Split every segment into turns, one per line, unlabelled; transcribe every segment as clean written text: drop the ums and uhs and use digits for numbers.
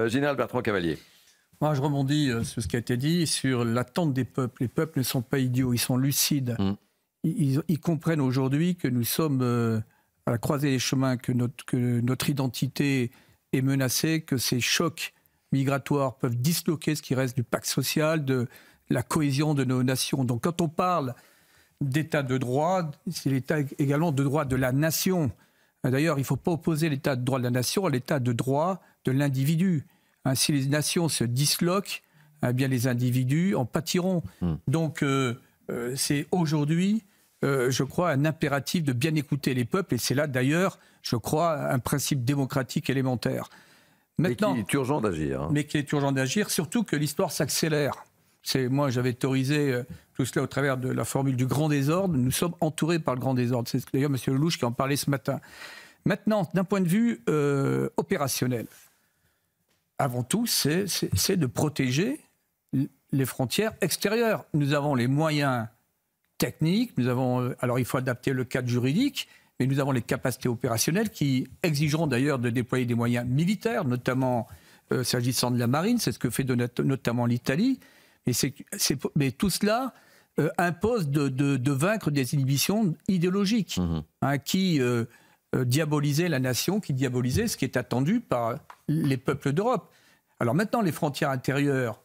Général Bertrand Cavalier.
Moi, je rebondis sur ce qui a été dit, sur l'attente des peuples. Les peuples ne sont pas idiots, ils sont lucides. Ils comprennent aujourd'hui que nous sommes à la croisée des chemins, que notre identité est menacée, que ces chocs migratoires peuvent disloquer ce qui reste du pacte social, de la cohésion de nos nations. Donc quand on parle d'état de droit, c'est l'état également de droit de la nation. D'ailleurs, il ne faut pas opposer l'état de droit de la nation à l'état de droit de l'individu. Si les nations se disloquent, eh bien les individus en pâtiront. Donc c'est aujourd'hui, je crois, un impératif de bien écouter les peuples. Et c'est là d'ailleurs, je crois, un principe démocratique élémentaire. Maintenant,
mais qu'il est urgent d'agir.
Mais qu'il est urgent d'agir, surtout que l'histoire s'accélère. Moi, j'avais théorisé tout cela au travers de la formule du grand désordre. Nous sommes entourés par le grand désordre. C'est d'ailleurs M. Lelouch qui en parlait ce matin. Maintenant, d'un point de vue opérationnel, avant tout, c'est de protéger les frontières extérieures. Nous avons les moyens techniques, alors il faut adapter le cadre juridique, mais nous avons les capacités opérationnelles qui exigeront d'ailleurs de déployer des moyens militaires, notamment s'agissant de la marine, c'est ce que fait notamment l'Italie. Mais tout cela impose de vaincre des inhibitions idéologiques qui diabolisaient la nation, qui diabolisaient ce qui est attendu par les peuples d'Europe. Alors maintenant, les frontières intérieures,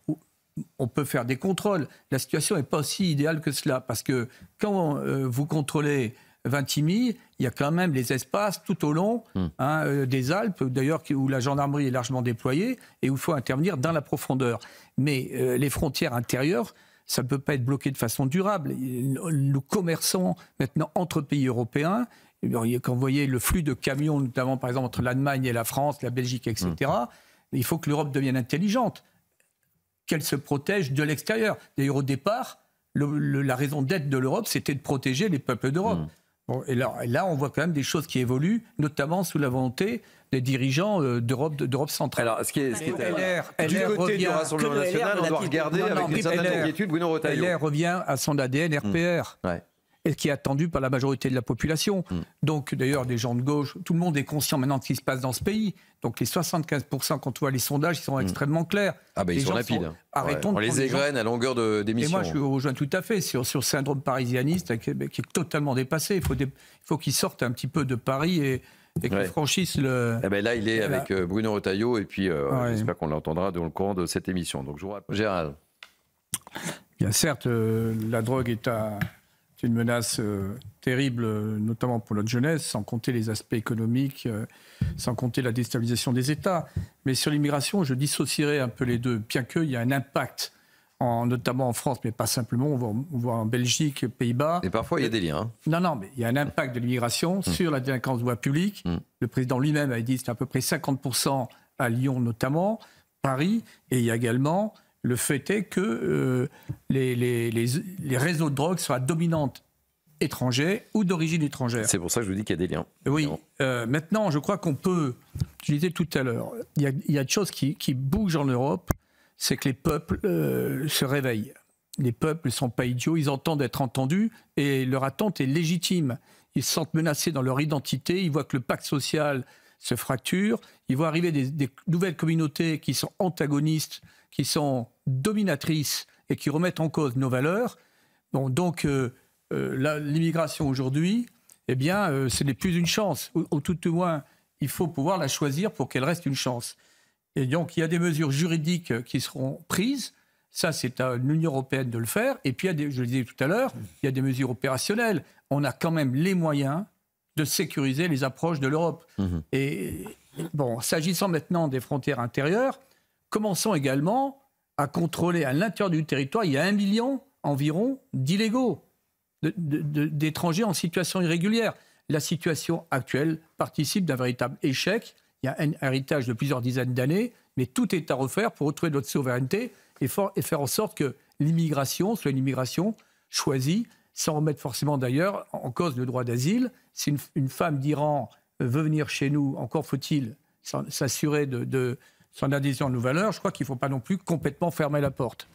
on peut faire des contrôles. La situation n'est pas aussi idéale que cela, parce que quand vous contrôlez Vintimille, il y a quand même les espaces tout au long des Alpes, d'ailleurs où la gendarmerie est largement déployée et où il faut intervenir dans la profondeur. Mais les frontières intérieures, ça ne peut pas être bloqué de façon durable. Nous commerçons maintenant entre pays européens. Quand vous voyez le flux de camions, notamment par exemple entre l'Allemagne et la France, la Belgique, etc., il faut que l'Europe devienne intelligente, qu'elle se protège de l'extérieur. D'ailleurs, au départ, la raison d'être de l'Europe, c'était de protéger les peuples d'Europe. Bon, et là, on voit quand même des choses qui évoluent, notamment sous la volonté des dirigeants d'Europe centrale.
Alors, ce qui est
du
côté du Rassemblement national, on doit regarder avec une certaine inquiétude Bruno Retailleau.
LR revient à son ADN RPR. Et qui est attendu par la majorité de la population. Donc, d'ailleurs, des gens de gauche, tout le monde est conscient maintenant de ce qui se passe dans ce pays. Donc, les 75%, quand on voit les sondages, ils sont extrêmement clairs.
Ah ben, ils sont rapides.
Arrêtons
on les égrène à longueur d'émission.
Et moi, je rejoins tout à fait sur le syndrome parisianiste qui est totalement dépassé. Il faut qu'ils sortent un petit peu de Paris et qu'ils franchissent le...
Eh ben là, il est avec Bruno Retailleau et puis j'espère qu'on l'entendra dans le courant de cette émission. Donc, je vous rappelle, Gérald.
Bien, certes, la drogue est une menace terrible, notamment pour notre jeunesse, sans compter les aspects économiques, sans compter la déstabilisation des États. Mais sur l'immigration, je dissocierai un peu les deux, bien qu'il y a un impact, notamment en France, mais pas simplement, on voit en Belgique, Pays-Bas.
Et parfois, il y a des liens.
Non, mais il y a un impact de l'immigration sur la délinquance de voie publique. Le président lui-même a dit que c'est à peu près 50% à Lyon notamment, Paris, et il y a également... Le fait est que les réseaux de drogue soient dominantes étrangers ou d'origine étrangère.
C'est pour ça que je vous dis qu'il y a des liens.
Oui. Maintenant, je crois qu'on peut... Je disais tout à l'heure, il y a des choses qui bougent en Europe, c'est que les peuples se réveillent. Les peuples ne sont pas idiots, ils entendent être entendus et leur attente est légitime. Ils se sentent menacés dans leur identité, ils voient que le pacte social se fracture, ils voient arriver des nouvelles communautés qui sont antagonistes, qui sont dominatrices et qui remettent en cause nos valeurs. Bon, donc, l'immigration aujourd'hui, eh bien, ce n'est plus une chance. Au tout au moins, il faut pouvoir la choisir pour qu'elle reste une chance. Et donc, il y a des mesures juridiques qui seront prises. Ça, c'est à l'Union européenne de le faire. Et puis, je le disais tout à l'heure, il y a des mesures opérationnelles. On a quand même les moyens de sécuriser les approches de l'Europe. Et bon, s'agissant maintenant des frontières intérieures, commençons également à contrôler à l'intérieur du territoire, il y a 1 million environ d'illégaux, d'étrangers en situation irrégulière. La situation actuelle participe d'un véritable échec. Il y a un héritage de plusieurs dizaines d'années, mais tout est à refaire pour retrouver notre souveraineté et faire en sorte que l'immigration soit une immigration choisie, sans remettre forcément d'ailleurs en cause le droit d'asile. Si une femme d'Iran veut venir chez nous, encore faut-il s'assurer de son adhésion à nos valeurs. Je crois qu'il ne faut pas non plus complètement fermer la porte.